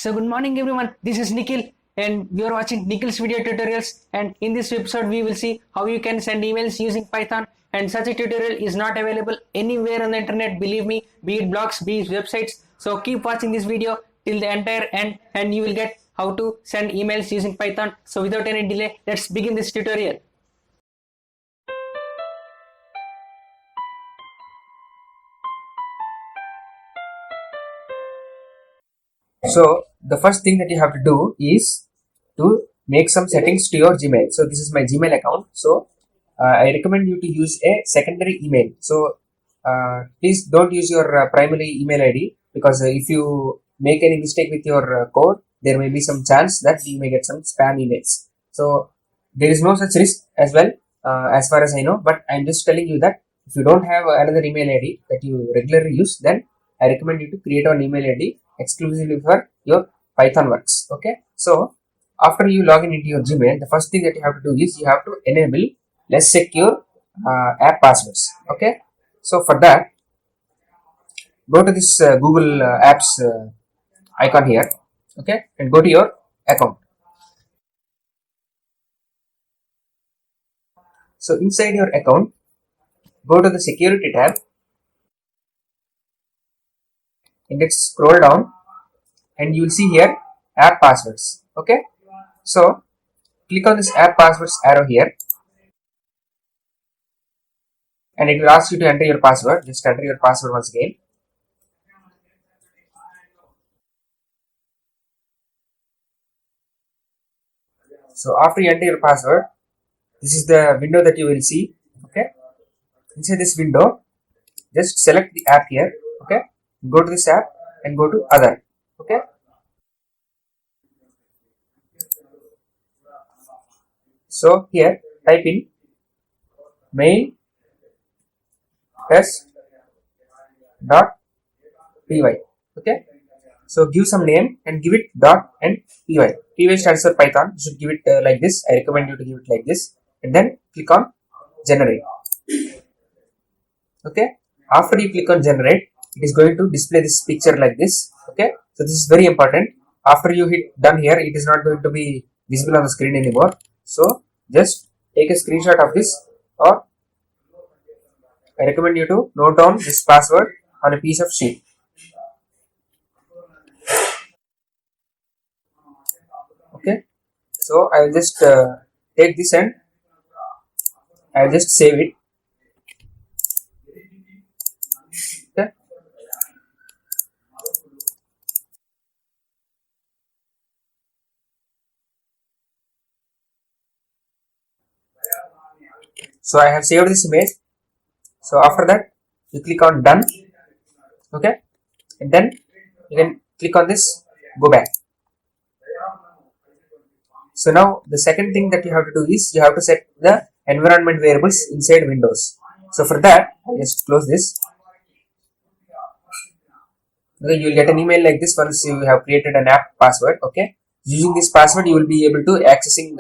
So good morning everyone, this is Nikhil and you are watching Nikhil's video tutorials, and in this episode we will see how you can send emails using Python, and such a tutorial is not available anywhere on the internet, believe me, be it blogs, be it websites. So keep watching this video till the entire end and you will get how to send emails using Python. So without any delay, let's begin this tutorial. So the first thing that you have to do is to make some settings to your Gmail. So this is my Gmail account. So I recommend you to use a secondary email. So please don't use your primary email ID, because if you make any mistake with your code, there may be some chance that you may get some spam emails. So there is no such risk as well, as far as I know. But I'm just telling you that if you don't have another email ID that you regularly use, then I recommend you to create an email ID exclusively for your Python works. Okay, so after you log in into your Gmail, the first thing that you have to do is you have to enable less secure app passwords. Okay, so for that, go to this Google Apps icon here. Okay, and go to your account. So inside your account, go to the security tab and let's scroll down, and you will see here app passwords. Okay, so click on this app passwords arrow here, and it will ask you to enter your password. Just enter your password once again. So after you enter your password, this is the window that you will see. Okay, inside this window, just select the app here. Okay, go to this app and go to other. Okay, so here type in mail test dot py. Okay, so give some name and give it dot and py. Py stands for Python. You should give it like this. I recommend you to give it like this, and then click on generate. Okay, after you click on generate, it is going to display this picture like this. Okay, so this is very important. After you hit done here, it is not going to be visible on the screen anymore. So just take a screenshot of this, or I recommend you to note down this password on a piece of sheet. Okay, so I will just take this and I will just save it. Okay, so I have saved this image. So after that, you click on done. Okay, and then you can click on this go back. So now the second thing that you have to do is you have to set the environment variables inside Windows. So for that, I'll just close this. Okay, you will get an email like this once you have created an app password. Okay, using this password, you will be able to accessing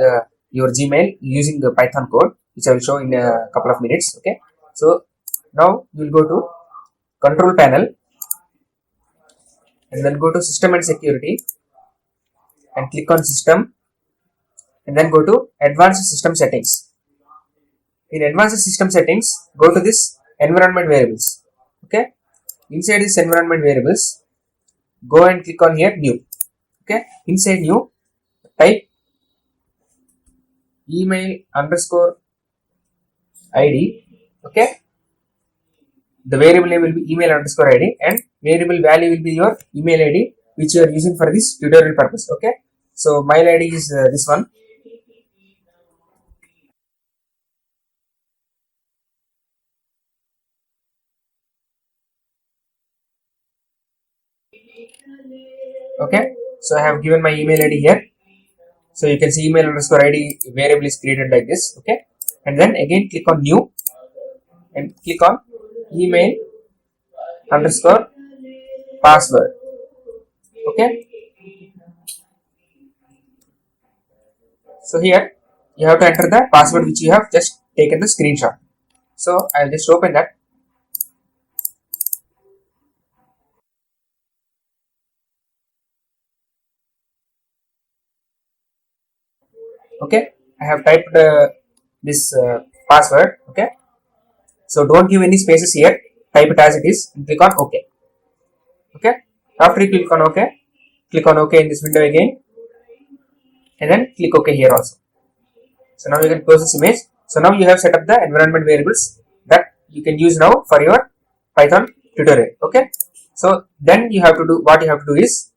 your Gmail using the Python code, which I will show in a couple of minutes. Okay, so now you will go to control panel and then go to system and security and click on system, and then go to advanced system settings. In advanced system settings, go to this environment variables. Okay, inside this environment variables, go and click on here new. Okay, inside new, type email underscore id. Okay, the variable name will be email underscore id, and variable value will be your email id which you are using for this tutorial purpose. Okay, so mail id is this one. Okay, so I have given my email id here. So you can see email underscore id variable is created like this. Okay, and then again click on new and click on email underscore password. Okay, so here you have to enter the password which you have just taken the screenshot. So I'll just open that. Okay, I have typed this password. Okay, so don't give any spaces here, type it as it is and click on OK. Okay, after you click on OK in this window again, and then click OK here also. So now you can close this image. So now you have set up the environment variables that you can use now for your Python tutorial. Okay, so then you have to do what you have to do is,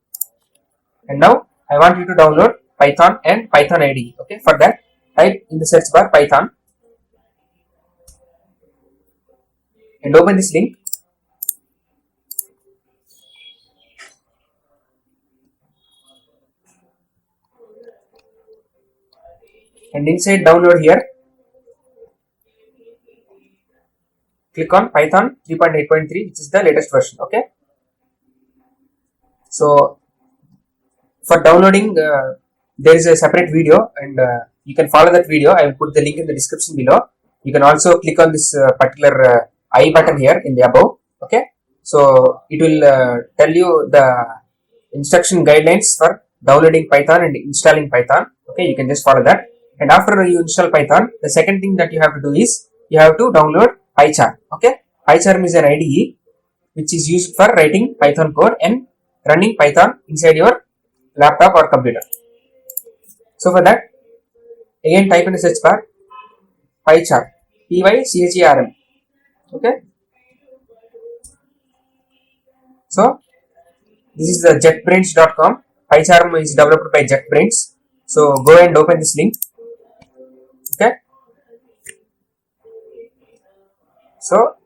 and now I want you to download Python and Python IDE. Okay, for that type in the search bar Python and open this link. And inside download here, click on Python 3.8.3, which is the latest version. Okay, so for downloading there is a separate video, and you can follow that video. I will put the link in the description below. You can also click on this particular I button here in the above. Okay, so it will tell you the instruction guidelines for downloading Python and installing Python. Okay, you can just follow that. And after you install Python, the second thing that you have to do is you have to download PyCharm. Okay, PyCharm is an IDE which is used for writing Python code and running Python inside your laptop or computer. So for that, again type in the search bar PyCharm, PyCharm. Okay, so this is the JetBrains.com. PyCharm is developed by JetBrains. So go and open this link. Okay, so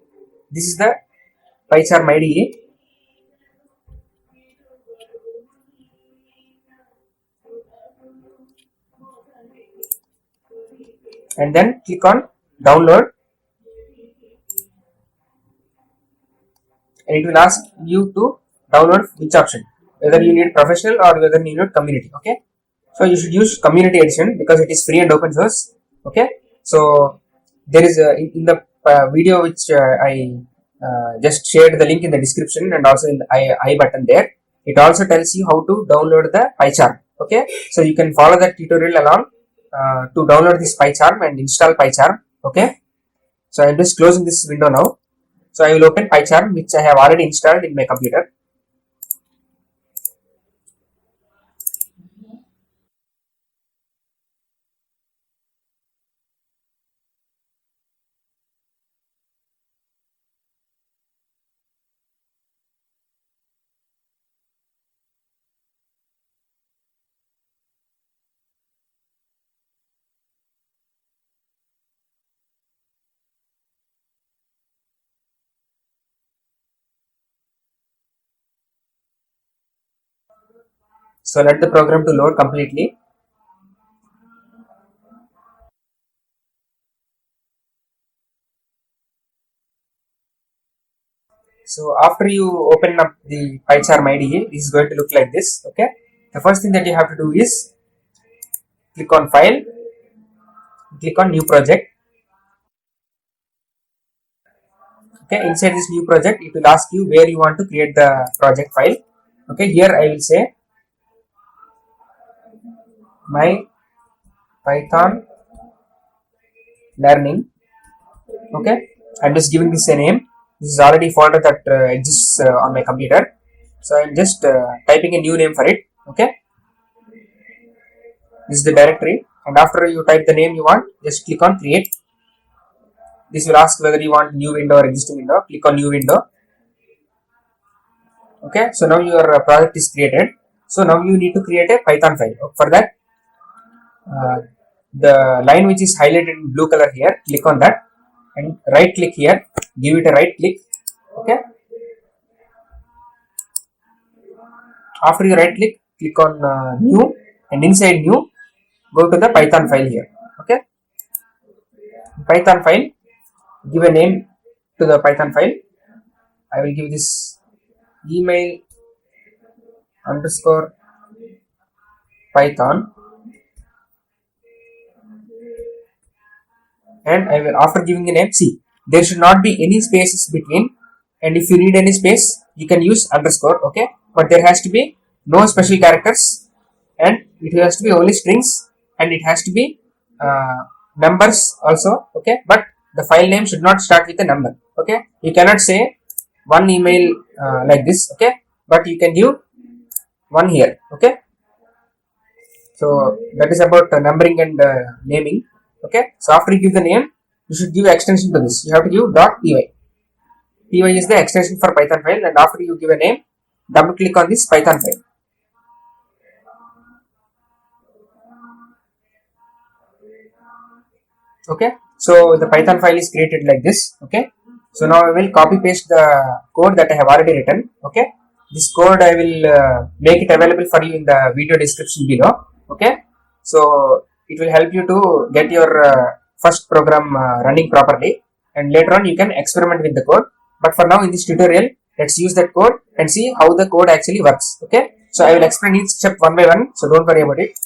this is the PyCharm IDE. And then click on download, and it will ask you to download which option, whether you need professional or whether you need community. Okay, so you should use community edition because it is free and open source. Okay, so there is in the video which I just shared the link in the description and also in the I button there, it also tells you how to download the PyCharm. Okay, so you can follow that tutorial along to download this PyCharm and install PyCharm. Okay, so I am just closing this window now. So I will open PyCharm, which I have already installed in my computer. So let the program to load completely. So after you open up the PyCharm IDE, this is going to look like this. Okay, the first thing that you have to do is click on File, click on New Project. Okay, inside this new project, it will ask you where you want to create the project file. Okay, here I will say my Python learning. Okay, I'm just giving this a name. This is already folder that exists on my computer, so I'm just typing a new name for it. Okay, this is the directory, and after you type the name you want, just click on create. This will ask whether you want new window or existing window. Click on new window. Okay, so now your project is created. So now you need to create a Python file. For that, the line which is highlighted in blue color here, click on that and right click here, give it a right click. Okay, after you right click, click on new, and inside new, go to the Python file here. Okay, Python file, give a name to the Python file. I will give this email underscore Python, and I will, after giving a name, see there should not be any spaces between, and if you need any space you can use underscore. Okay, but there has to be no special characters and it has to be only strings and it has to be numbers also, okay, but the file name should not start with a number, okay. You cannot say one email like this, okay, but you can give one here, okay. So that is about numbering and naming, okay. So after you give the name, you should give extension to this. You have to give .py. Py is the extension for Python file, and after you give a name, double click on this Python file. Okay, so the Python file is created like this, okay. So now I will copy paste the code that I have already written, okay. This code I will make it available for you in the video description below, okay. So it will help you to get your first program running properly, and later on you can experiment with the code. But for now in this tutorial, let's use that code and see how the code actually works, okay. So I will explain each step one by one, so don't worry about it.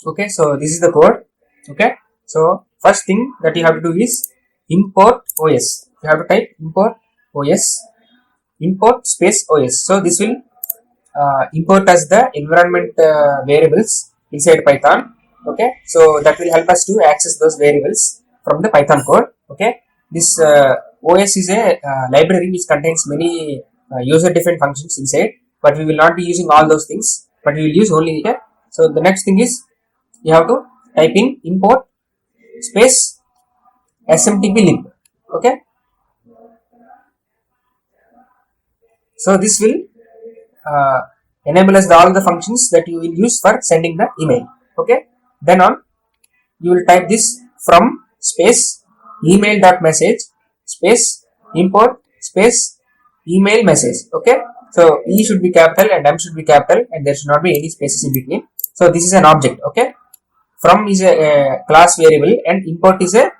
Okay, so this is the code, okay. So first thing that you have to do is import OS. You have to type import OS, import space OS. So this will import as the environment variables inside Python, okay. So that will help us to access those variables from the Python code, okay. This OS is a library which contains many user defined functions inside, but we will not be using all those things, but we will use only here. So the next thing is you have to type in import space smtplib, okay. So this will enable us all the functions that you will use for sending the email, okay. Then on you will type this from space email.message space import space email message, okay. So E should be capital and M should be capital, and there should not be any spaces in between. So this is an object, okay. From is a class variable and import is a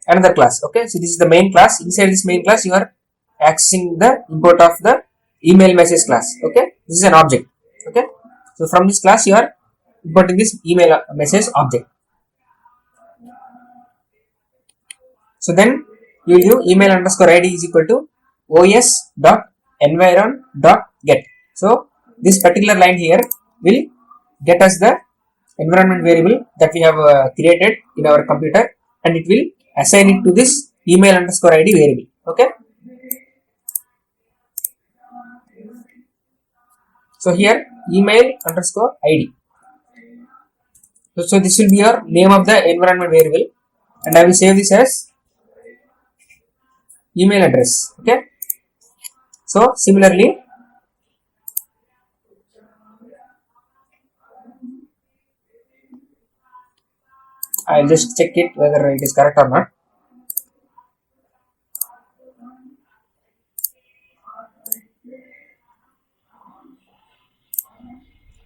another class, okay. So this is the main class. Inside this main class you are accessing the import of the email message class, okay. This is an object, okay. So from this class you are importing this email message object. So then you will use email underscore id is equal to os.environ.get. So this particular line here will get us the environment variable that we have created in our computer, and it will assign it to this email underscore id variable, okay. So here email underscore id. So this will be your name of the environment variable, and I will save this as email address, okay. So similarly I'll just check it whether it is correct or not.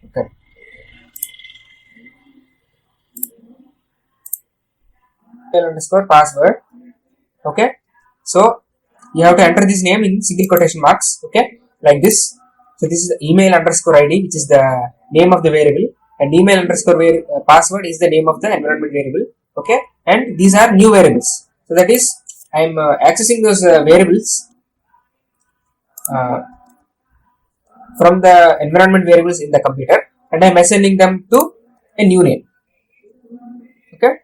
Okay. Email underscore password. Okay. So you have to enter this name in single quotation marks. Okay, like this. So this is the email underscore id, which is the name of the variable, and email underscore password is the name of the environment variable, okay. And these are new variables, so that is I am accessing those variables from the environment variables in the computer, and I am assigning them to a new name, okay.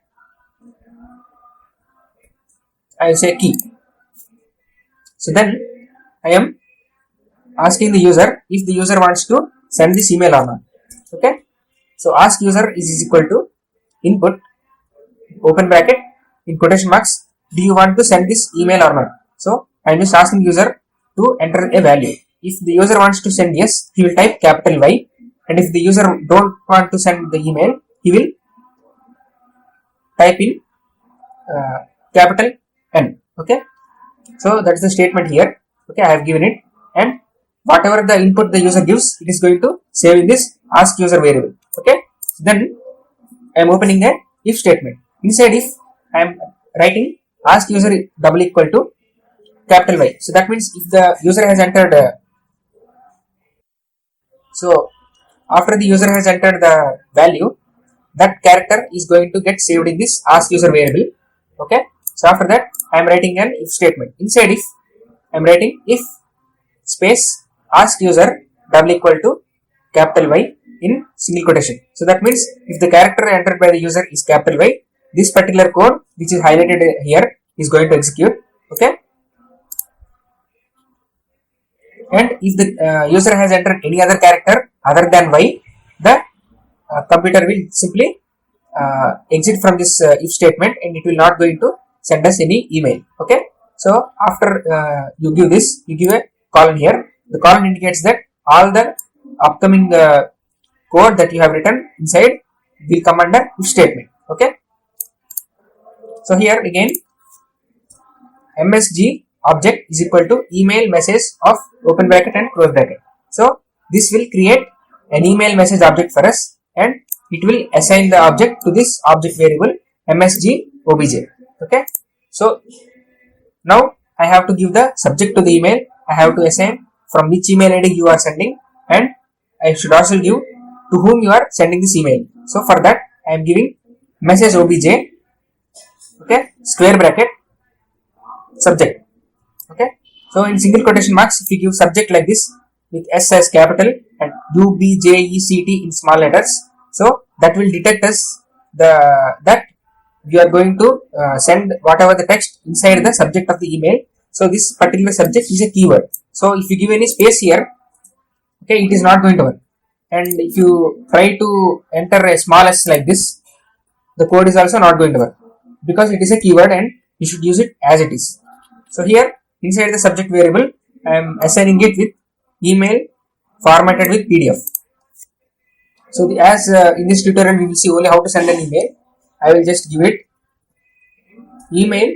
I will say key. So then I am asking the user if the user wants to send this email or not, okay. So ask user is equal to input open bracket in quotation marks, do you want to send this email or not. So I am just asking user to enter a value. If the user wants to send yes, he will type capital Y, and if the user don't want to send the email, he will type in capital N, okay. So that's the statement here, okay. I have given it, and whatever the input the user gives, it is going to save in this ask user variable, okay. Then I am opening a if statement. Inside if I am writing ask user double equal to capital Y. So that means if the user has entered so after the user has entered the value, that character is going to get saved in this ask user variable, okay. So after that I am writing an if statement. Inside if I'm writing if space ask user double equal to capital Y in single quotation. So that means if the character entered by the user is capital Y, this particular code which is highlighted here is going to execute. Okay. And if the user has entered any other character other than Y, the computer will simply exit from this if statement, and it will not going to send us any email. Okay. So after you give this, you give a colon here. The colon indicates that all the upcoming code that you have written inside will come under if statement. Okay. So here again, msg object is equal to email message of open bracket and close bracket. So this will create an email message object for us, and it will assign the object to this object variable msg obj. Okay. So now I have to give the subject to the email. I have to assign from which email ID you are sending, and I should also give to whom you are sending this email. So for that I am giving message obj, okay, square bracket subject. Okay. So in single quotation marks, if you give subject like this with S as capital and UBJECT in small letters, so that will detect us that you are going to send whatever the text inside the subject of the email. So this particular subject is a keyword. So if you give any space here, okay, it is not going to work. And if you try to enter a small s like this, the code is also not going to work, because it is a keyword and you should use it as it is. So here inside the subject variable, I am assigning it with email formatted with PDF. So as in this tutorial we will see only how to send an email. I will just give it email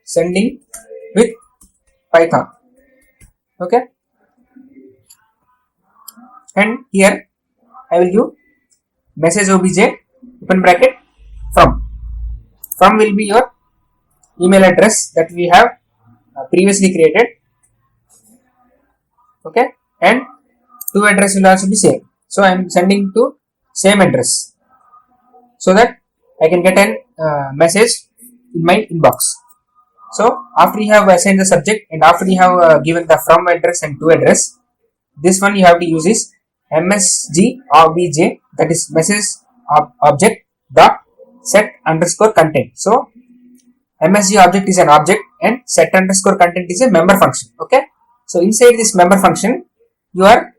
sending with Python. Okay. And here I will give message obj open bracket from will be your email address that we have previously created. Okay. And to address will also be same. So I am sending to same address so that I can get an message in my inbox. So after you have assigned the subject and after you have given the from address and to address, this one you have to use is msg obj, that is message object dot set underscore content. So msg object is an object and set underscore content is a member function. Okay. So inside this member function you are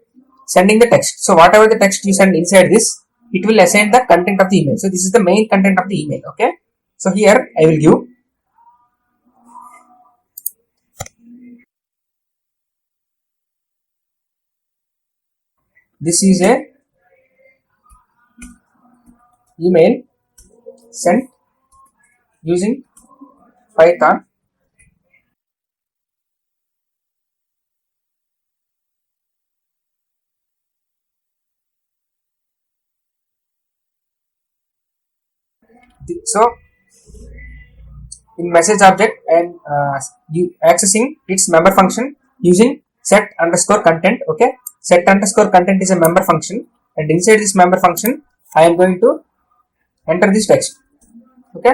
sending the text. So whatever the text you send inside this, it will assign the content of the email. So this is the main content of the email. Okay. So here I will give this is a email sent using Python so in message object and accessing its member function using set underscore content. Okay. Set underscore content is a member function, and inside this member function I am going to enter this text. Okay.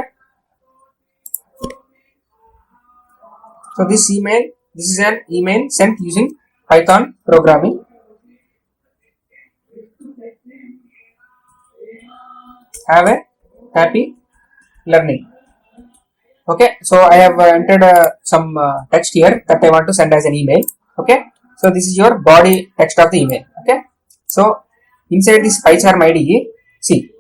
So this is an email sent using Python programming. Have a happy learning. Okay. So I have entered some text here that I want to send as an email. Okay. So this is your body text of the email. Okay. So inside this PyCharm IDE, see,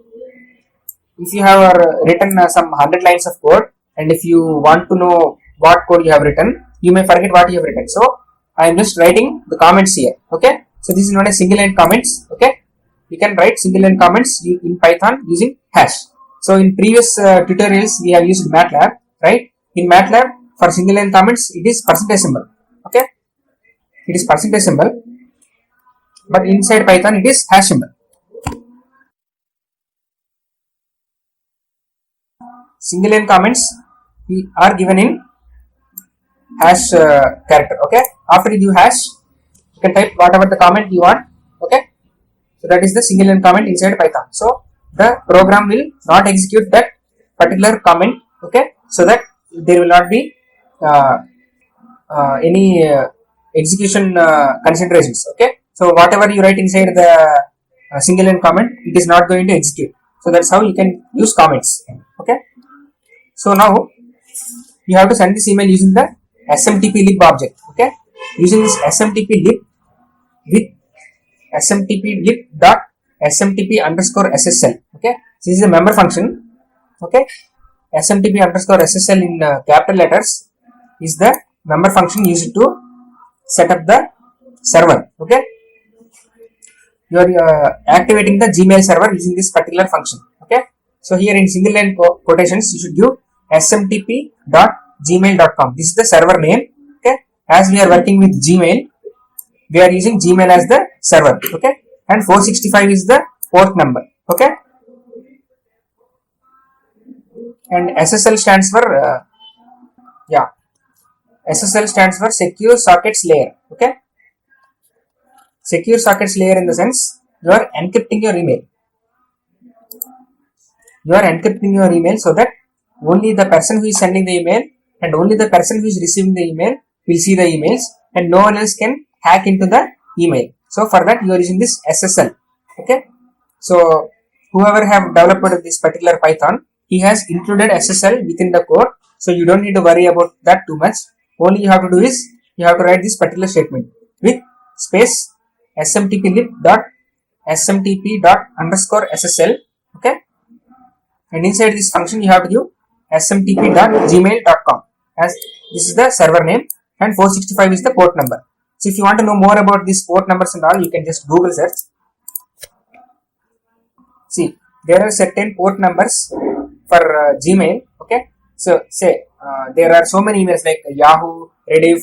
if you have written some 100 lines of code, and if you want to know what code you have written, you may forget what you have written. So I am just writing the comments here. Okay. So this is known as single line comments. Okay. You can write single line comments in Python using hash. So in previous tutorials we have used MATLAB, right? In MATLAB for single line comments it is percentage symbol. Okay. It is percentage symbol, but inside Python it is hash symbol. Single line comments are given in hash character. Okay. After you do hash, you can type whatever the comment you want. Okay. So that is the single line comment inside Python. So the program will not execute that particular comment. Okay. So that there will not be any execution considerations. Okay, so whatever you write inside the single line comment, it is not going to execute. So that's how you can use comments. Okay, so now you have to send this email using the smtp lib object. Okay, using this smtp lib with smtp lib dot smtp underscore ssl. Okay, this is a member function. Okay, smtp underscore ssl in capital letters is the member function used to set up the server. Okay, you are activating the Gmail server using this particular function. Okay, so here in single line quotations you should give smtp.gmail.com. This is the server name. Okay, as we are working with Gmail, we are using Gmail as the server. Okay, and 465 is the port number. Okay, and SSL stands for SSL stands for secure sockets layer. Okay, secure sockets layer in the sense you are encrypting your email. You are encrypting your email so that only the person who is sending the email and only the person who is receiving the email will see the emails, and no one else can hack into the email. So for that you are using this SSL. Okay, so whoever have developed this particular Python, he has included SSL within the code, so you don't need to worry about that too much. Only you have to do is you have to write this particular statement with space smtp lib dot smtp dot underscore ssl. Okay, and inside this function you have to give smtp dot gmail.com as this is the server name and 465 is the port number. So if you want to know more about these port numbers and all, you can just Google search. See, there are certain port numbers for Gmail. Okay, so say there are so many emails like Yahoo, Rediff.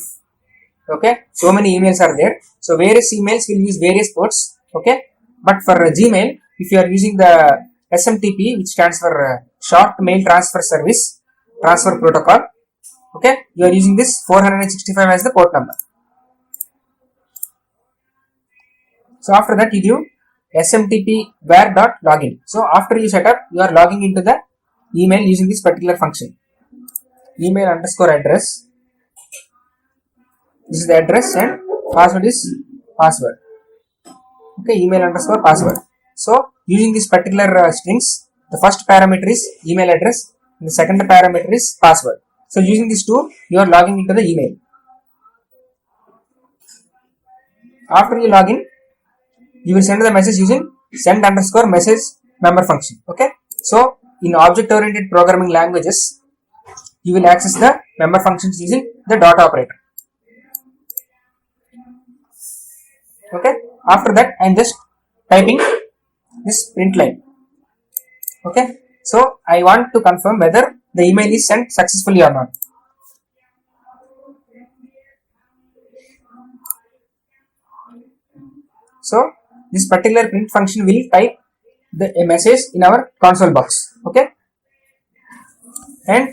Okay, so many emails are there. So various emails will use various ports. Okay, but for Gmail, if you are using the SMTP, which stands for Short Mail Transfer Service Transfer Protocol, okay, you are using this 465 as the port number. So after that, you give smtp where.login. So after you set up, you are logging into the email using this particular function. Email underscore address. This is the address and password is password. Okay, email underscore password. So using this particular strings, the first parameter is email address and the second parameter is password. So using these two, you are logging into the email. After you log in, you will send the message using send underscore message member function. Okay, so in object oriented programming languages, you will access the member functions using the dot operator. Okay, after that I am just typing this print line. Okay, so I want to confirm whether the email is sent successfully or not. So this particular print function will type a message in our console box. Okay, and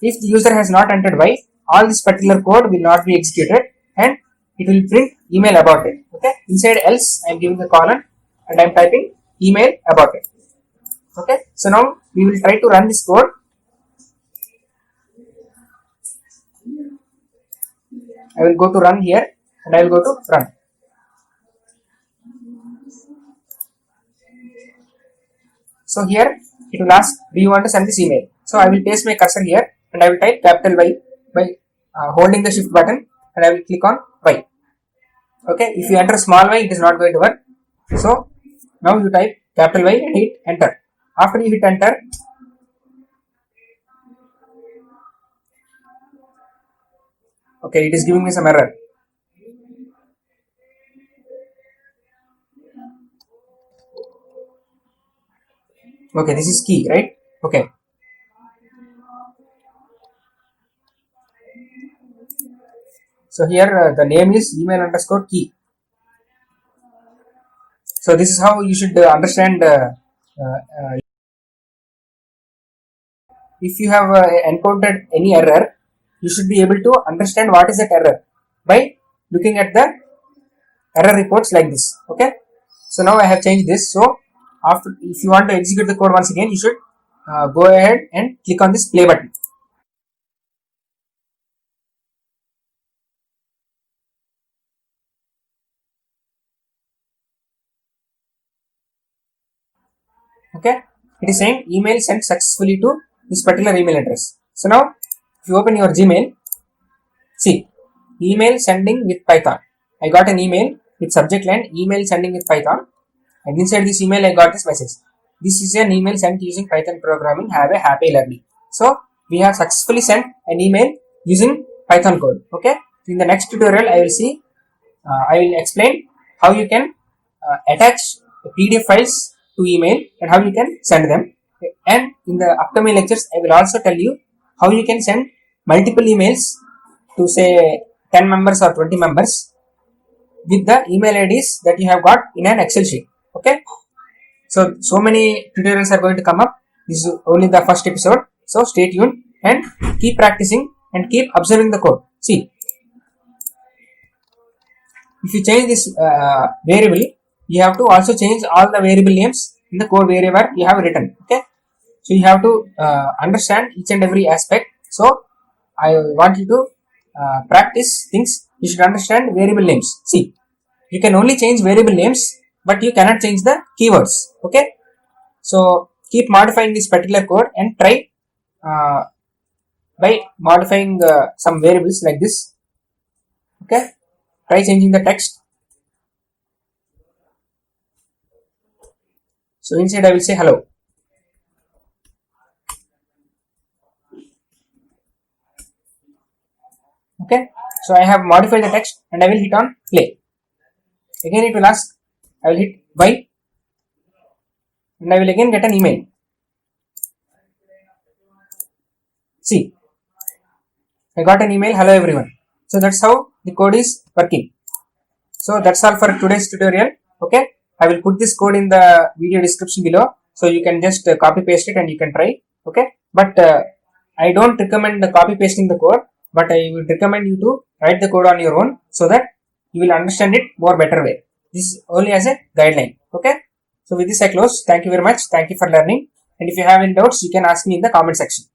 if the user has not entered Y, all this particular code will not be executed and it will print email about it. Okay, inside else I am giving a colon and I am typing email about it. Okay, so now we will try to run this code. I will go to run here and I will go to run. So here it will ask, do you want to send this email? So I will paste my cursor here and I will type capital Y by holding the shift button and I will click on Y. Okay, if you enter small y, it is not going to work. So now you type capital Y and hit enter. After you hit enter, okay, it is giving me some error. Okay, this is key, right? Okay. So here the name is email underscore key. So this is how you should understand. If you have encountered any error, you should be able to understand what is that error by looking at the error reports like this. Okay. So now I have changed this. So after, if you want to execute the code once again, you should go ahead and click on this play button. Okay, it is saying email sent successfully to this particular email address. So now if you open your Gmail, see, email sending with Python. I got an email with subject line email sending with Python, and inside this email I got this message: this is an email sent using Python programming, have a happy learning. So we have successfully sent an email using Python code. Okay, in the next tutorial I will see, I will explain how you can attach PDF files to email and how you can send them. And in the upcoming lectures I will also tell you how you can send multiple emails to say 10 members or 20 members with the email IDs that you have got in an Excel sheet. Okay, so many tutorials are going to come up. This is only the first episode, so stay tuned and keep practicing and keep observing the code. See, if you change this variable, you have to also change all the variable names in the code wherever you have written. Okay, so you have to understand each and every aspect. So I want you to practice things. You should understand variable names. See, you can only change variable names, but you cannot change the keywords. Okay, so keep modifying this particular code and try by modifying some variables like this. Okay, try changing the text. So inside I will say hello. Okay, so I have modified the text and I will hit on play. Again it will ask, I will hit Y and I will again get an email. See, I got an email, hello everyone. So that's how the code is working. So that's all for today's tutorial. Okay, I will put this code in the video description below, so you can just copy paste it and you can try. Okay, but I don't recommend the copy pasting the code, but I would recommend you to write the code on your own so that you will understand it more better way. This is only as a guideline. Okay, so with this I close. Thank you very much. Thank you for learning, and if you have any doubts you can ask me in the comment section.